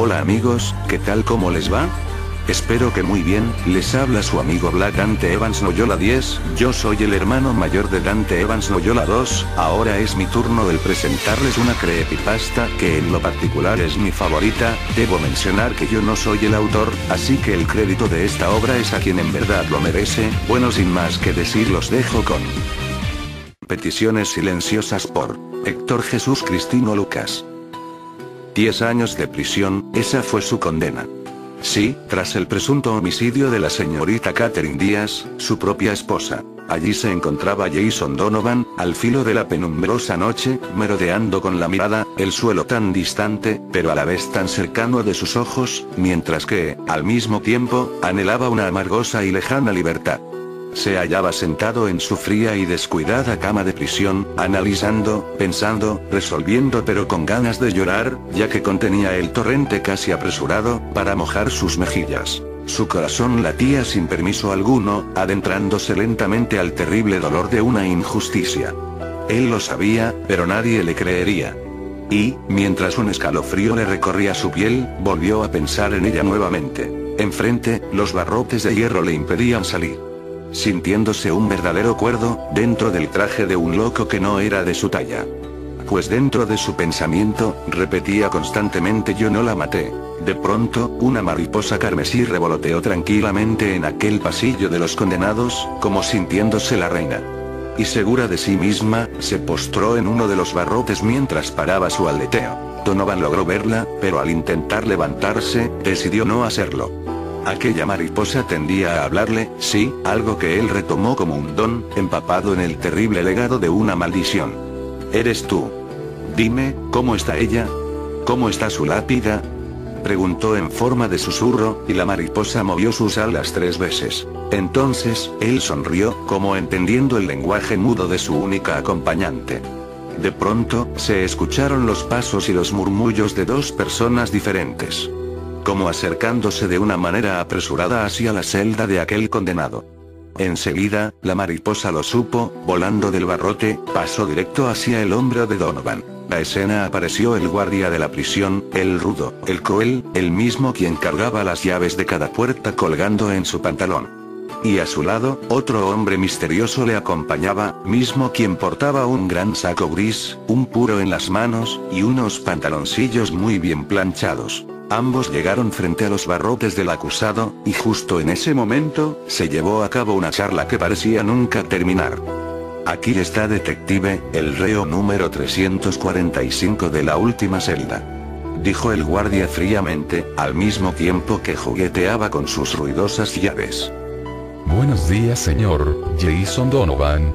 Hola amigos, ¿qué tal, cómo les va? Espero que muy bien. Les habla su amigo Black Dante Evans Loyola 10, yo soy el hermano mayor de Dante Evans Loyola 2, ahora es mi turno de presentarles una creepypasta que en lo particular es mi favorita. Debo mencionar que yo no soy el autor, así que el crédito de esta obra es a quien en verdad lo merece. Bueno, sin más que decir, los dejo con Peticiones silenciosas por Héctor Jesús Cristino Lucas. 10 años de prisión, esa fue su condena. Sí, tras el presunto homicidio de la señorita Catherine Díaz, su propia esposa. Allí se encontraba Jason Donovan, al filo de la penumbrosa noche, merodeando con la mirada, el suelo tan distante, pero a la vez tan cercano de sus ojos, mientras que, al mismo tiempo, anhelaba una amargosa y lejana libertad. Se hallaba sentado en su fría y descuidada cama de prisión, analizando, pensando, resolviendo, pero con ganas de llorar, ya que contenía el torrente casi apresurado, para mojar sus mejillas. Su corazón latía sin permiso alguno, adentrándose lentamente al terrible dolor de una injusticia. Él lo sabía, pero nadie le creería. Y, mientras un escalofrío le recorría su piel, volvió a pensar en ella nuevamente. Enfrente, los barrotes de hierro le impedían salir. Sintiéndose un verdadero cuerdo, dentro del traje de un loco que no era de su talla. Pues dentro de su pensamiento, repetía constantemente: yo no la maté. De pronto, una mariposa carmesí revoloteó tranquilamente en aquel pasillo de los condenados, como sintiéndose la reina. Y segura de sí misma, se postró en uno de los barrotes mientras paraba su aleteo. Donovan logró verla, pero al intentar levantarse, decidió no hacerlo. Aquella mariposa tendía a hablarle, sí, algo que él retomó como un don, empapado en el terrible legado de una maldición. ¿Eres tú? Dime, ¿cómo está ella? ¿Cómo está su lápida? Preguntó en forma de susurro, y la mariposa movió sus alas 3 veces. Entonces, él sonrió, como entendiendo el lenguaje mudo de su única acompañante. De pronto, se escucharon los pasos y los murmullos de 2 personas diferentes, como acercándose de una manera apresurada hacia la celda de aquel condenado. Enseguida, la mariposa lo supo, volando del barrote, pasó directo hacia el hombro de Donovan. La escena apareció el guardia de la prisión, el rudo, el cruel, el mismo quien cargaba las llaves de cada puerta colgando en su pantalón. Y a su lado, otro hombre misterioso le acompañaba, mismo quien portaba un gran saco gris, un puro en las manos, y unos pantaloncillos muy bien planchados. Ambos llegaron frente a los barrotes del acusado, y justo en ese momento, se llevó a cabo una charla que parecía nunca terminar. Aquí está, detective, el reo número 345 de la última celda, dijo el guardia fríamente, al mismo tiempo que jugueteaba con sus ruidosas llaves. Buenos días, señor Jason Donovan,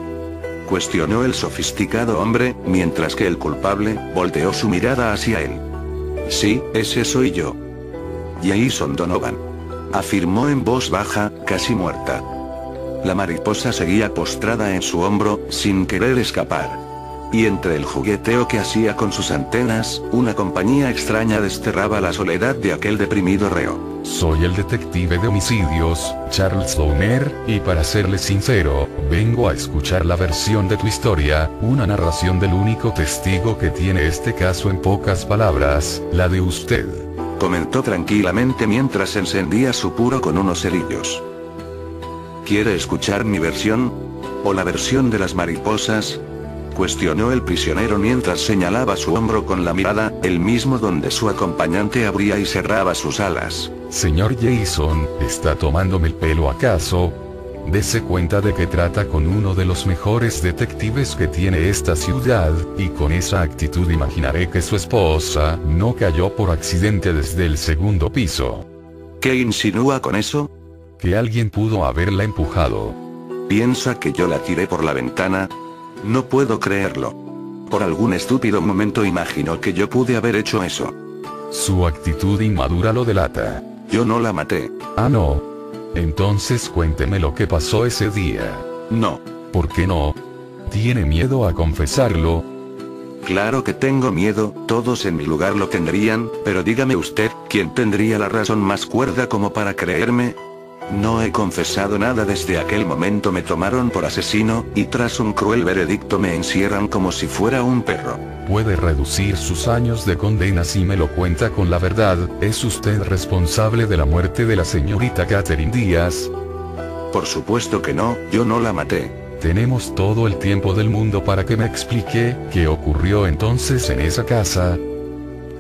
cuestionó el sofisticado hombre, mientras que el culpable volteó su mirada hacia él. Sí, ese soy yo. Jason Donovan, afirmó en voz baja, casi muerta. La mariposa seguía postrada en su hombro, sin querer escapar. Y entre el jugueteo que hacía con sus antenas, una compañía extraña desterraba la soledad de aquel deprimido reo. Soy el detective de homicidios, Charles Downer, y para serle sincero, vengo a escuchar la versión de tu historia, una narración del único testigo que tiene este caso, en pocas palabras, la de usted, comentó tranquilamente mientras encendía su puro con unos cerillos. ¿Quiere escuchar mi versión? ¿O la versión de las mariposas?, cuestionó el prisionero mientras señalaba su hombro con la mirada, el mismo donde su acompañante abría y cerraba sus alas. Señor Jason, ¿está tomándome el pelo acaso? Dese cuenta de que trata con uno de los mejores detectives que tiene esta ciudad, y con esa actitud imaginaré que su esposa no cayó por accidente desde el 2º piso. ¿Qué insinúa con eso? Que alguien pudo haberla empujado. ¿Piensa que yo la tiré por la ventana? No puedo creerlo. Por algún estúpido momento imaginó que yo pude haber hecho eso. Su actitud inmadura lo delata. Yo no la maté. Ah, no. Entonces cuénteme lo que pasó ese día. No. ¿Por qué no? ¿Tiene miedo a confesarlo? Claro que tengo miedo, todos en mi lugar lo tendrían, pero dígame usted, ¿quién tendría la razón más cuerda como para creerme? No he confesado nada desde aquel momento. Me tomaron por asesino, y tras un cruel veredicto me encierran como si fuera un perro. Puede reducir sus años de condena si me lo cuenta con la verdad. ¿Es usted responsable de la muerte de la señorita Catherine Díaz? Por supuesto que no, yo no la maté. Tenemos todo el tiempo del mundo para que me explique qué ocurrió entonces en esa casa.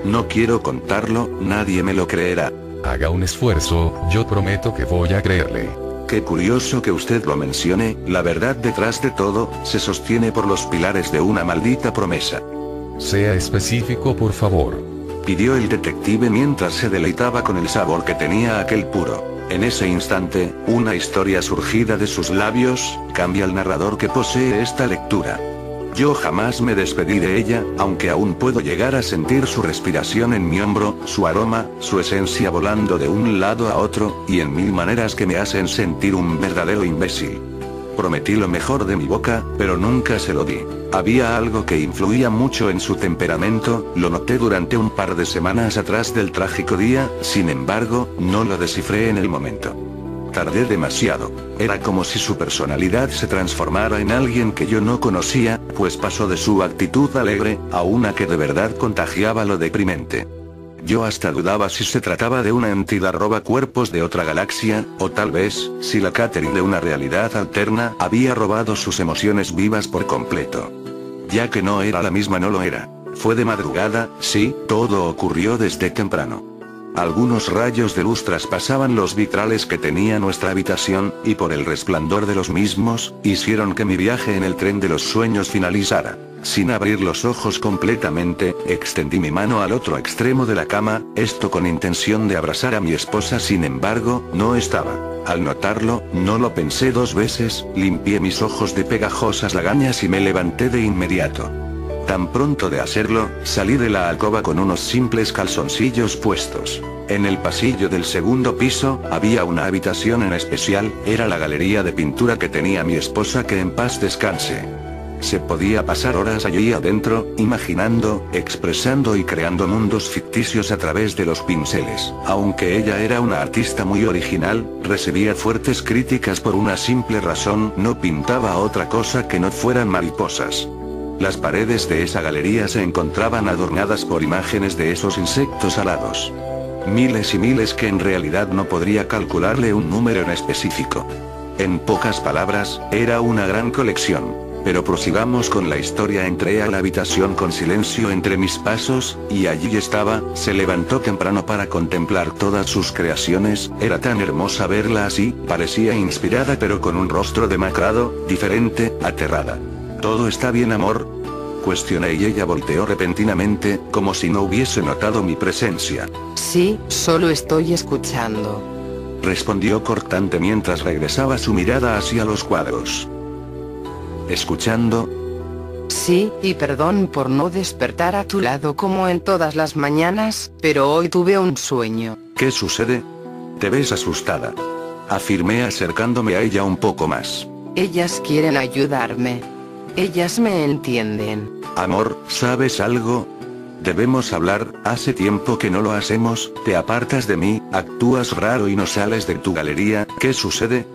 No quiero contarlo, nadie me lo creerá. Haga un esfuerzo, yo prometo que voy a creerle. Qué curioso que usted lo mencione, la verdad detrás de todo, se sostiene por los pilares de una maldita promesa. Sea específico, por favor. Pidió el detective mientras se deleitaba con el sabor que tenía aquel puro. En ese instante, una historia surgida de sus labios, cambia al narrador que posee esta lectura. Yo jamás me despedí de ella, aunque aún puedo llegar a sentir su respiración en mi hombro, su aroma, su esencia volando de un lado a otro, y en mil maneras que me hacen sentir un verdadero imbécil. Prometí lo mejor de mi boca, pero nunca se lo di. Había algo que influía mucho en su temperamento, lo noté durante un par de semanas atrás del trágico día, sin embargo, no lo descifré en el momento. Tardé demasiado. Era como si su personalidad se transformara en alguien que yo no conocía, pues pasó de su actitud alegre, a una que de verdad contagiaba lo deprimente. Yo hasta dudaba si se trataba de una entidad robacuerpos de otra galaxia, o tal vez, si la Catherine de una realidad alterna había robado sus emociones vivas por completo. Ya que no era la misma, no lo era. Fue de madrugada, sí, todo ocurrió desde temprano. Algunos rayos de luz traspasaban los vitrales que tenía nuestra habitación, y por el resplandor de los mismos, hicieron que mi viaje en el tren de los sueños finalizara. Sin abrir los ojos completamente, extendí mi mano al otro extremo de la cama, esto con intención de abrazar a mi esposa, sin embargo, no estaba. Al notarlo, no lo pensé dos veces, limpié mis ojos de pegajosas lagañas y me levanté de inmediato. Tan pronto de hacerlo, salí de la alcoba con unos simples calzoncillos puestos. En el pasillo del segundo piso, había una habitación en especial, era la galería de pintura que tenía mi esposa, que en paz descanse. Se podía pasar horas allí adentro, imaginando, expresando y creando mundos ficticios a través de los pinceles. Aunque ella era una artista muy original, recibía fuertes críticas por una simple razón: no pintaba otra cosa que no fueran mariposas. Las paredes de esa galería se encontraban adornadas por imágenes de esos insectos alados. Miles y miles que en realidad no podría calcularle un número en específico. En pocas palabras, era una gran colección. Pero prosigamos con la historia. Entré a la habitación con silencio entre mis pasos, y allí estaba. Se levantó temprano para contemplar todas sus creaciones. Era tan hermosa verla así, parecía inspirada pero con un rostro demacrado, diferente, aterrada. ¿Todo está bien, amor?, cuestioné, y ella volteó repentinamente, como si no hubiese notado mi presencia. Sí, solo estoy escuchando, respondió cortante mientras regresaba su mirada hacia los cuadros. ¿Escuchando? Sí, y perdón por no despertar a tu lado como en todas las mañanas, pero hoy tuve un sueño. ¿Qué sucede? Te ves asustada, afirmé acercándome a ella un poco más. Ellas quieren ayudarme. Ellas me entienden. Amor, ¿sabes algo? Debemos hablar. Hace tiempo que no lo hacemos. Te apartas de mí, actúas raro y no sales de tu galería. ¿Qué sucede?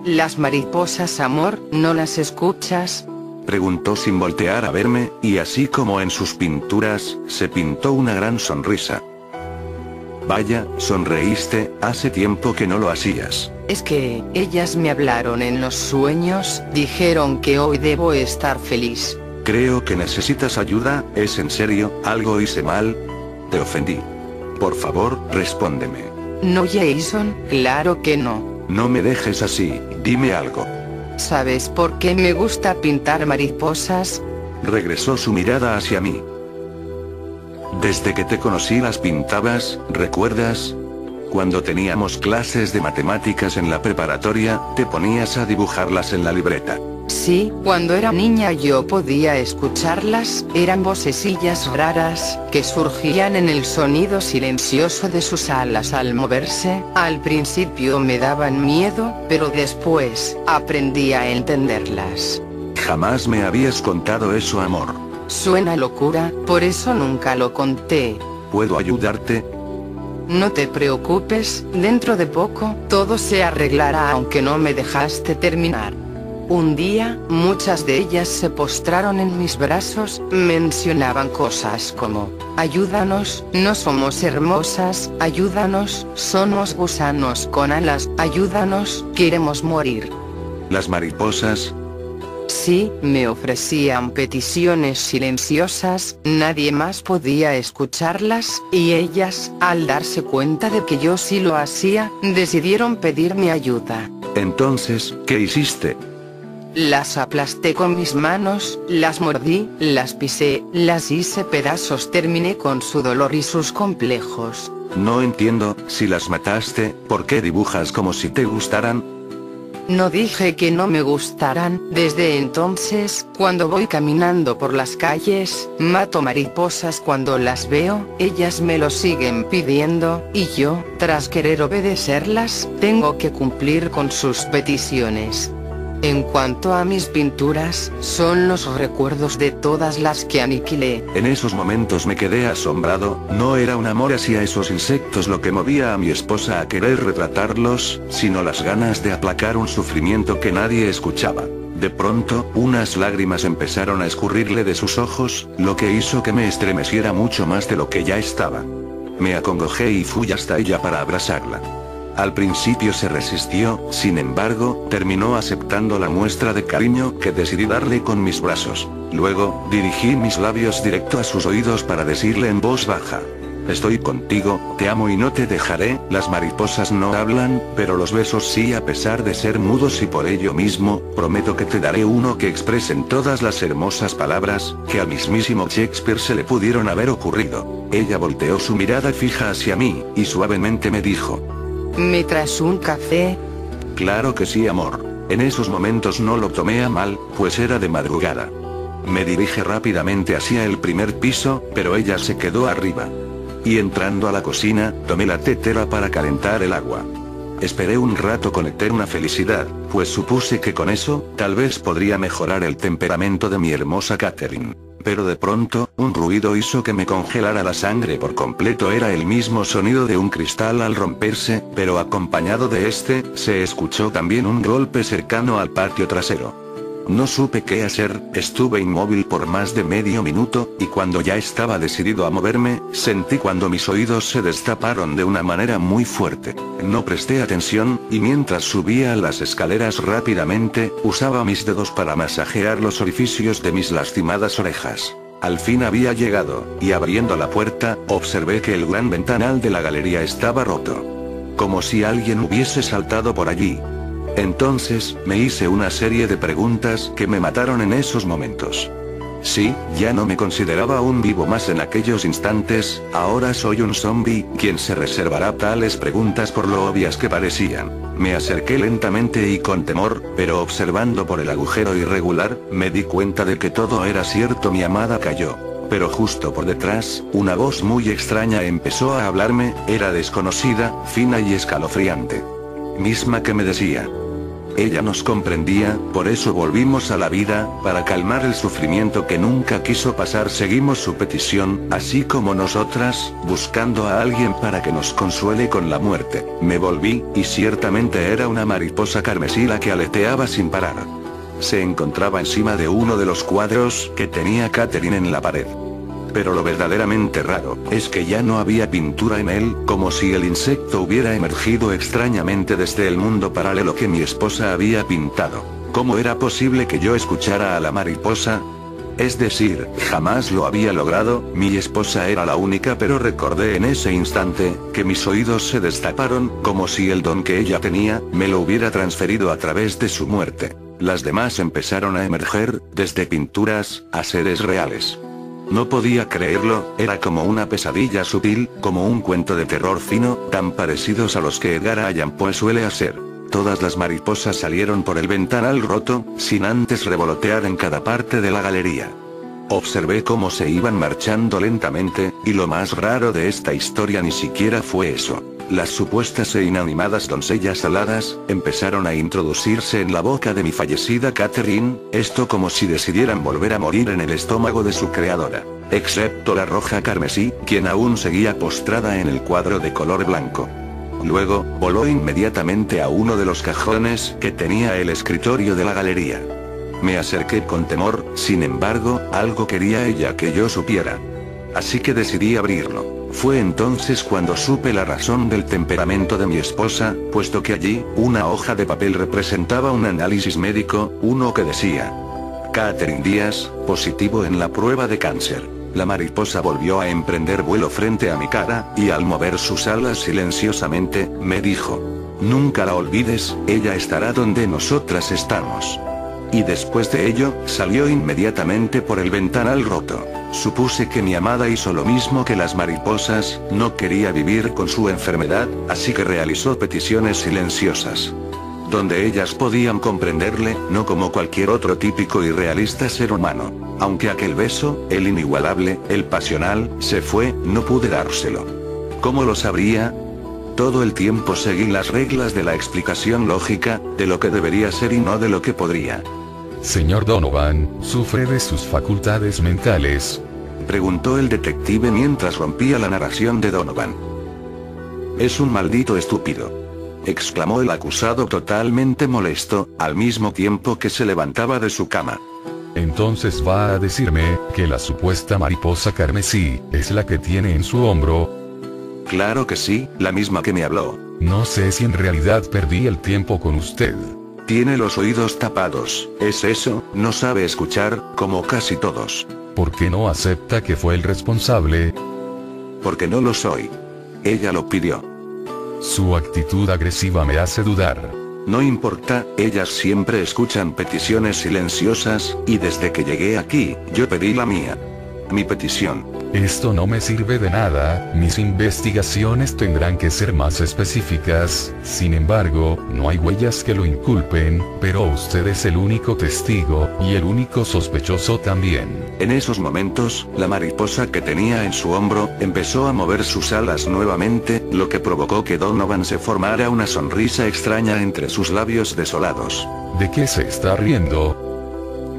Las mariposas, amor, ¿no las escuchas?, preguntó sin voltear a verme, y así como en sus pinturas, se pintó una gran sonrisa. Vaya, sonreíste, hace tiempo que no lo hacías. Es que, ellas me hablaron en los sueños, dijeron que hoy debo estar feliz. Creo que necesitas ayuda. ¿Es en serio? ¿Algo hice mal? ¿Te ofendí? Por favor, respóndeme. No, Jason, claro que no. No me dejes así, dime algo. ¿Sabes por qué me gusta pintar mariposas? Regresó su mirada hacia mí. Desde que te conocí las pintabas, ¿recuerdas? Cuando teníamos clases de matemáticas en la preparatoria, te ponías a dibujarlas en la libreta. Sí, cuando era niña yo podía escucharlas, eran vocecillas raras, que surgían en el sonido silencioso de sus alas al moverse. Al principio me daban miedo, pero después, aprendí a entenderlas. Jamás me habías contado eso, amor. Suena locura, por eso nunca lo conté. ¿Puedo ayudarte? no te preocupes, dentro de poco, todo se arreglará aunque no me dejaste terminar. Un día, muchas de ellas se postraron en mis brazos, mencionaban cosas como, ayúdanos, no somos hermosas, ayúdanos, somos gusanos con alas, ayúdanos, queremos morir. ¿Las mariposas? Sí, me ofrecían peticiones silenciosas, nadie más podía escucharlas, y ellas, al darse cuenta de que yo sí lo hacía, decidieron pedirme ayuda. Entonces, ¿qué hiciste? Las aplasté con mis manos, las mordí, las pisé, las hice pedazos, terminé con su dolor y sus complejos. No entiendo, si las mataste, ¿por qué dibujas como si te gustaran? No dije que no me gustaran, desde entonces, cuando voy caminando por las calles, mato mariposas cuando las veo, ellas me lo siguen pidiendo, y yo, tras querer obedecerlas, tengo que cumplir con sus peticiones. En cuanto a mis pinturas, son los recuerdos de todas las que aniquilé. En esos momentos me quedé asombrado, no era un amor hacia esos insectos lo que movía a mi esposa a querer retratarlos, sino las ganas de aplacar un sufrimiento que nadie escuchaba. De pronto, unas lágrimas empezaron a escurrirle de sus ojos, lo que hizo que me estremeciera mucho más de lo que ya estaba. Me acongojé y fui hasta ella para abrazarla. Al principio se resistió, sin embargo, terminó aceptando la muestra de cariño que decidí darle con mis brazos. Luego, dirigí mis labios directo a sus oídos para decirle en voz baja: estoy contigo, te amo y no te dejaré. Las mariposas no hablan, pero los besos sí, a pesar de ser mudos, y por ello mismo, prometo que te daré uno que expresen todas las hermosas palabras que al mismísimo Shakespeare se le pudieron haber ocurrido. Ella volteó su mirada fija hacia mí, y suavemente me dijo: ¿me traes un café? Claro que sí, amor. En esos momentos no lo tomé a mal, pues era de madrugada. Me dirigí rápidamente hacia el primer piso, pero ella se quedó arriba. Y entrando a la cocina, tomé la tetera para calentar el agua. Esperé un rato con eterna felicidad, pues supuse que con eso, tal vez podría mejorar el temperamento de mi hermosa Catherine. Pero de pronto, un ruido hizo que me congelara la sangre por completo. Era el mismo sonido de un cristal al romperse, pero acompañado de este, se escuchó también un golpe cercano al patio trasero. No supe qué hacer, estuve inmóvil por más de medio minuto, y cuando ya estaba decidido a moverme, sentí cuando mis oídos se destaparon de una manera muy fuerte. No presté atención, y mientras subía las escaleras rápidamente, usaba mis dedos para masajear los orificios de mis lastimadas orejas. Al fin había llegado, y abriendo la puerta, observé que el gran ventanal de la galería estaba roto. Como si alguien hubiese saltado por allí. Entonces, me hice una serie de preguntas que me mataron en esos momentos. Sí, ya no me consideraba un vivo más en aquellos instantes, ahora soy un zombie, quien se reservará tales preguntas por lo obvias que parecían. Me acerqué lentamente y con temor, pero observando por el agujero irregular, me di cuenta de que todo era cierto. Mi amada cayó. Pero justo por detrás, una voz muy extraña empezó a hablarme, era desconocida, fina y escalofriante. Misma que me decía: ella nos comprendía, por eso volvimos a la vida, para calmar el sufrimiento que nunca quiso pasar. Seguimos su petición, así como nosotras, buscando a alguien para que nos consuele con la muerte. Me volví, y ciertamente era una mariposa carmesí la que aleteaba sin parar. Se encontraba encima de uno de los cuadros que tenía Catherine en la pared. Pero lo verdaderamente raro, es que ya no había pintura en él, como si el insecto hubiera emergido extrañamente desde el mundo paralelo que mi esposa había pintado. ¿Cómo era posible que yo escuchara a la mariposa? Es decir, jamás lo había logrado, mi esposa era la única, pero recordé en ese instante, que mis oídos se destaparon, como si el don que ella tenía, me lo hubiera transferido a través de su muerte. Las demás empezaron a emerger, desde pinturas, a seres reales. No podía creerlo, era como una pesadilla sutil, como un cuento de terror fino, tan parecidos a los que Edgar Allan Poe suele hacer. Todas las mariposas salieron por el ventanal roto, sin antes revolotear en cada parte de la galería. Observé cómo se iban marchando lentamente, y lo más raro de esta historia ni siquiera fue eso. las supuestas e inanimadas doncellas aladas, empezaron a introducirse en la boca de mi fallecida Catherine, esto como si decidieran volver a morir en el estómago de su creadora. Excepto la roja carmesí, quien aún seguía postrada en el cuadro de color blanco. Luego, voló inmediatamente a uno de los cajones que tenía el escritorio de la galería. Me acerqué con temor, sin embargo, algo quería ella que yo supiera. Así que decidí abrirlo. Fue entonces cuando supe la razón del temperamento de mi esposa, puesto que allí, una hoja de papel representaba un análisis médico, uno que decía: Catherine Díaz, positivo en la prueba de cáncer. La mariposa volvió a emprender vuelo frente a mi cara, y al mover sus alas silenciosamente, me dijo: nunca la olvides, ella estará donde nosotras estamos. Y después de ello, salió inmediatamente por el ventanal roto. Supuse que mi amada hizo lo mismo que las mariposas, no quería vivir con su enfermedad, así que realizó peticiones silenciosas. Donde ellas podían comprenderle, no como cualquier otro típico y realista ser humano. Aunque aquel beso, el inigualable, el pasional, se fue, no pude dárselo. ¿Cómo lo sabría? Todo el tiempo seguí las reglas de la explicación lógica, de lo que debería ser y no de lo que podría. Señor Donovan, ¿sufre de sus facultades mentales? Preguntó el detective mientras rompía la narración de Donovan. Es un maldito estúpido, exclamó el acusado totalmente molesto, al mismo tiempo que se levantaba de su cama. Entonces va a decirme que la supuesta mariposa carmesí es la que tiene en su hombro. Claro que sí, la misma que me habló. No sé si en realidad perdí el tiempo con usted. Tiene los oídos tapados, ¿es eso? No sabe escuchar, como casi todos. ¿Por qué no acepta que fue el responsable? Porque no lo soy. Ella lo pidió. Su actitud agresiva me hace dudar. No importa, ellas siempre escuchan peticiones silenciosas, y desde que llegué aquí, yo pedí la mía. Mi petición. Esto no me sirve de nada, mis investigaciones tendrán que ser más específicas, sin embargo, no hay huellas que lo inculpen, pero usted es el único testigo, y el único sospechoso también. En esos momentos, la mariposa que tenía en su hombro, empezó a mover sus alas nuevamente, lo que provocó que Donovan se formara una sonrisa extraña entre sus labios desolados. ¿De qué se está riendo?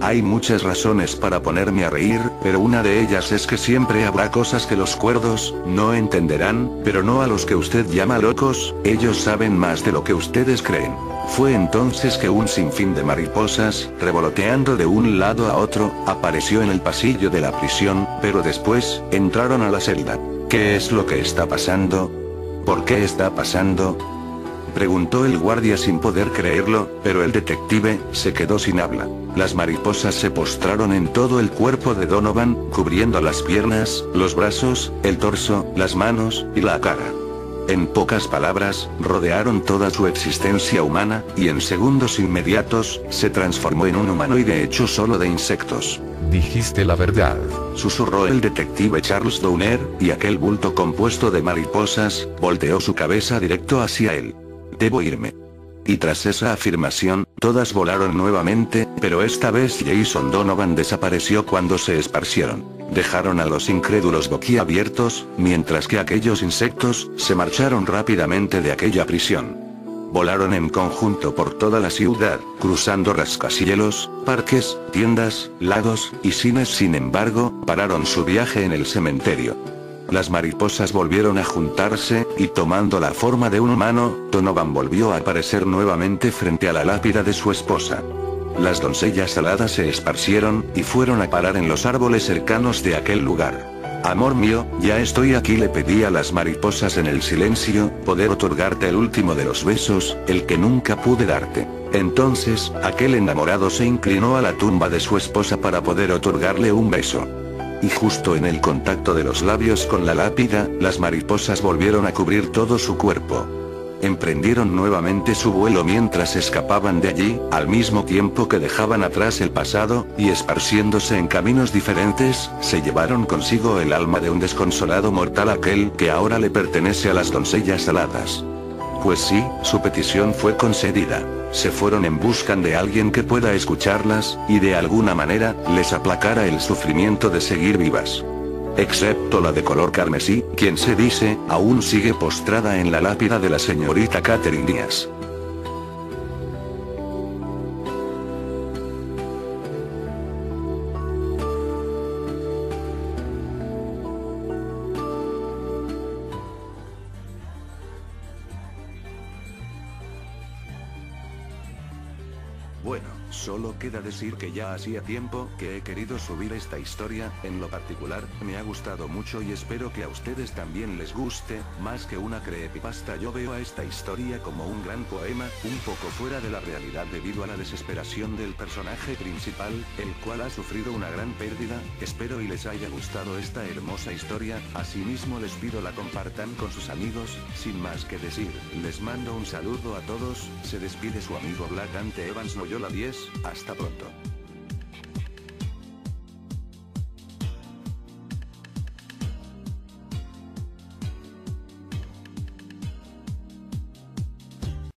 Hay muchas razones para ponerme a reír, pero una de ellas es que siempre habrá cosas que los cuerdos no entenderán, pero no a los que usted llama locos, ellos saben más de lo que ustedes creen. Fue entonces que un sinfín de mariposas, revoloteando de un lado a otro, apareció en el pasillo de la prisión, pero después, entraron a la celda. ¿Qué es lo que está pasando? ¿Por qué está pasando? Preguntó el guardia sin poder creerlo, pero el detective se quedó sin habla. Las mariposas se postraron en todo el cuerpo de Donovan, cubriendo las piernas, los brazos, el torso, las manos, y la cara. En pocas palabras, rodearon toda su existencia humana, y en segundos inmediatos, se transformó en un humanoide hecho solo de insectos. Dijiste la verdad, susurró el detective Charles Downer, y aquel bulto compuesto de mariposas, volteó su cabeza directo hacia él. Debo irme. Y tras esa afirmación, todas volaron nuevamente, pero esta vez Jason Donovan desapareció cuando se esparcieron. Dejaron a los incrédulos boquiabiertos, mientras que aquellos insectos, se marcharon rápidamente de aquella prisión. Volaron en conjunto por toda la ciudad, cruzando rascacielos, parques, tiendas, lagos, y cines. Sin embargo, pararon su viaje en el cementerio. Las mariposas volvieron a juntarse, y tomando la forma de un humano, Donovan volvió a aparecer nuevamente frente a la lápida de su esposa. Las doncellas aladas se esparcieron, y fueron a parar en los árboles cercanos de aquel lugar. Amor mío, ya estoy aquí, le pedí a las mariposas en el silencio, poder otorgarte el último de los besos, el que nunca pude darte. Entonces, aquel enamorado se inclinó a la tumba de su esposa para poder otorgarle un beso. Y justo en el contacto de los labios con la lápida, las mariposas volvieron a cubrir todo su cuerpo. Emprendieron nuevamente su vuelo mientras escapaban de allí, al mismo tiempo que dejaban atrás el pasado, y esparciéndose en caminos diferentes, se llevaron consigo el alma de un desconsolado mortal, aquel que ahora le pertenece a las doncellas aladas. Pues sí, su petición fue concedida. Se fueron en busca de alguien que pueda escucharlas, y de alguna manera, les aplacara el sufrimiento de seguir vivas. excepto la de color carmesí, quien se dice, aún sigue postrada en la lápida de la señorita Catherine Díaz. Bueno, solo queda decir que ya hacía tiempo que he querido subir esta historia, en lo particular, me ha gustado mucho y espero que a ustedes también les guste, más que una creepypasta yo veo a esta historia como un gran poema, un poco fuera de la realidad debido a la desesperación del personaje principal, el cual ha sufrido una gran pérdida, espero y les haya gustado esta hermosa historia, asimismo les pido la compartan con sus amigos, sin más que decir, les mando un saludo a todos, se despide su amigo Black Ante Evans Noyola 10, hasta pronto.